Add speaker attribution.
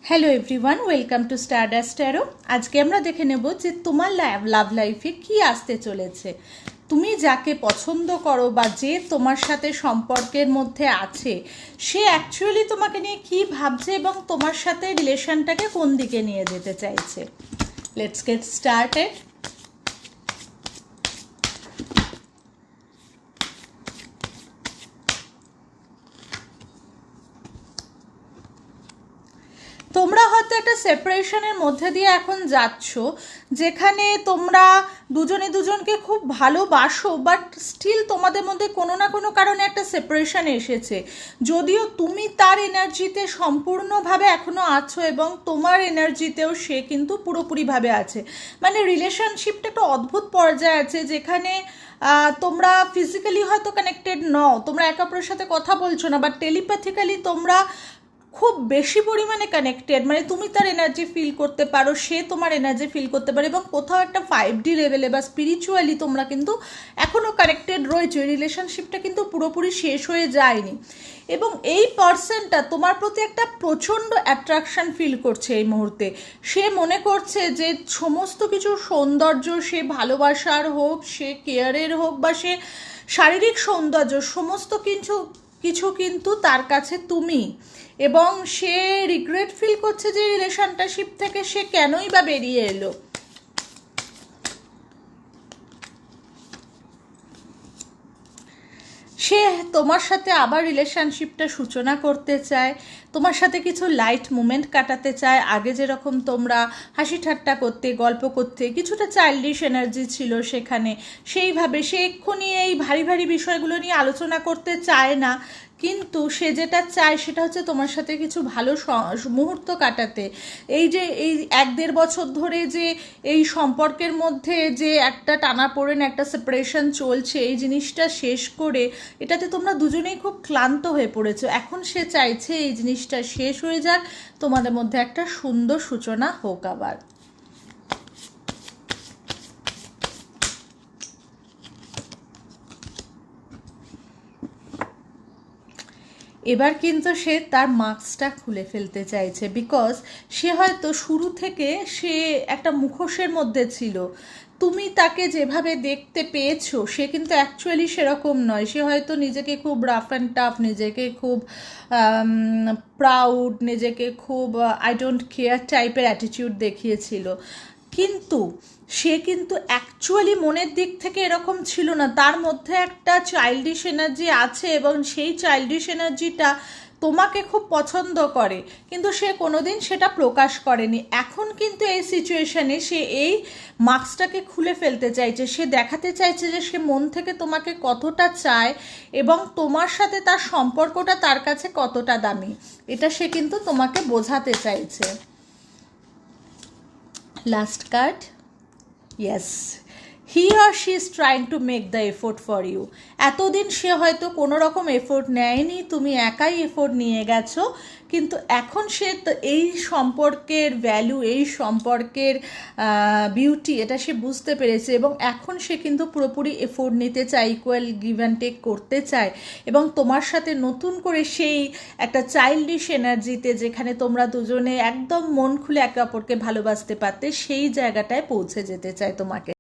Speaker 1: Hello everyone, welcome to Stardust taro. আজকে আমরা দেখে নেব যে তোমার লাভ লাইফে কি আসতে চলেছে। তুমি যাকে পছন্দ করো বা যে তোমার সাথে সম্পর্কের মধ্যে আছে, সে অ্যাকচুয়ালি তোমাকে নিয়ে কি ভাবছে এবং তোমার সাথে রিলেশনটাকে কোন দিকে নিয়ে যেতে চাইছে। Let's get started. তোমরা হয়তো একটা সেপারেশনের মধ্যে দিয়ে এখন যাচ্ছ, যেখানে তোমরা দুজনে দুজনকে খুব ভালোবাসো, বাট স্টিল তোমাদের মধ্যে কোনো না কোনো কারণে একটা সেপারেশন এসেছে। যদিও তুমি তার এনার্জিতে সম্পূর্ণভাবে এখনও আছো এবং তোমার এনার্জিতেও সে কিন্তু পুরোপুরিভাবে আছে। মানে রিলেশনশিপটা একটা অদ্ভুত পর্যায়ে আছে, যেখানে তোমরা ফিজিক্যালি হয়তো কানেক্টেড নও, তোমরা একে অপরের সাথে কথা বলছো না, বাট টেলিপ্যাথিক্যালি তোমরা খুব বেশি পরিমাণে কানেক্টেড। মানে তুমি তার এনার্জি ফিল করতে পারো, সে তোমার এনার্জি ফিল করতে পারে, এবং কোথাও একটা 5D লেভেলে বা স্পিরিচুয়ালি তোমরা কিন্তু এখনও কানেক্টেড রয়েছে। রিলেশনশিপটা কিন্তু পুরোপুরি শেষ হয়ে যায়নি, এবং এই পার্সনটা তোমার প্রতি একটা প্রচণ্ড অ্যাট্রাকশন ফিল করছে এই মুহূর্তে। সে মনে করছে যে সমস্ত কিছু সৌন্দর্য, সে ভালোবাসার হোক, সে কেয়ারের হোক, বা সে শারীরিক সৌন্দর্য, সমস্ত কিছু কিন্তু তার কাছে তুমি। এবং সে রিগ্রেট ফিল করছে যে রিলেশনশিপ থেকে সে কেনই বা বেরিয়ে এলো। সে তোমার সাথে আবার রিলেশনশিপটা সূচনা করতে চায়, তোমার সাথে কিছু লাইট মুমেন্ট কাটাতে চায়। আগে যেরকম তোমরা হাসি ঠাট্টা করতে, গল্প করতে, কিছুটা চাইল্ডিশ এনার্জি ছিল সেখানে, সেইভাবে সে এক্ষুনি এই ভারী ভারী বিষয়গুলো নিয়ে আলোচনা করতে চায় না। কিন্তু সে যেটা চায় সেটা হচ্ছে তোমার সাথে কিছু ভালো মুহূর্ত কাটাতে। এই যে এই 1-1.5 বছর ধরে যে এই সম্পর্কের মধ্যে যে একটা টানাপোড়েন, একটা সেপারেশন চলছে, এই জিনিসটা শেষ করে এটাতে তোমরা দুজনেই খুব ক্লান্ত হয়ে পড়েছো। এখন সে চাইছে এই জিনিসটা শেষ হয়ে যাক, তোমাদের মধ্যে একটা সুন্দর সূচনা হোক আবার। এবার কিন্তু সে তার মাস্কটা খুলে ফেলতে চাইছে, বিকজ সে হয়তো শুরু থেকে সে একটা মুখোশের মধ্যে ছিল। তুমি তাকে যেভাবে দেখতে পেয়েছো, সে কিন্তু অ্যাকচুয়ালি সেরকম নয়। সে হয়তো নিজেকে খুব রাফ অ্যান্ড টাফ, নিজেকে খুব প্রাউড, নিজেকে খুব আই ডোন্ট কেয়ার টাইপের অ্যাটিটিউড দেখিয়েছিল। কিন্তু সে কিন্তু অ্যাকচুয়ালি মনের দিক থেকে এরকম ছিল না। তার মধ্যে একটা চাইল্ডিশ এনার্জি আছে, এবং সেই চাইল্ডিশ এনার্জিটা তোমাকে খুব পছন্দ করে, কিন্তু সে কোনোদিন সেটা প্রকাশ করেনি। এখন কিন্তু এই সিচুয়েশানে সে এই মাস্কটাকে খুলে ফেলতে চাইছে। সে দেখাতে চাইছে যে সে মন থেকে তোমাকে কতটা চায়, এবং তোমার সাথে তার সম্পর্কটা তার কাছে কতটা দামি, এটা সে কিন্তু তোমাকে বোঝাতে চাইছে। Last card, yes, he or she is trying to make the effort for you. এতদিন সে হয়তো কোনো রকম এফোর্ট নেয়নি, তুমি একাই এফোর্ট নিয়ে গেছো, কিন্তু এখন সে এই সম্পর্কের ভ্যালু, এই সম্পর্কের বিউটি, এটা সে বুঝতে পেরেছে, এবং এখন সে কিন্তু পুরোপুরি এফোর্ট নিতে চায়, ইকুয়াল গিভ অ্যান্ড টেক করতে চায়, এবং তোমার সাথে নতুন করে সেই একটা চাইল্ডিশ এনার্জিতে, যেখানে তোমরা দুজনে একদম মন খুলে একে অপরকে ভালোবাসতে পারতে, সেই জায়গাটায় পৌঁছে যেতে চায় তোমাকে।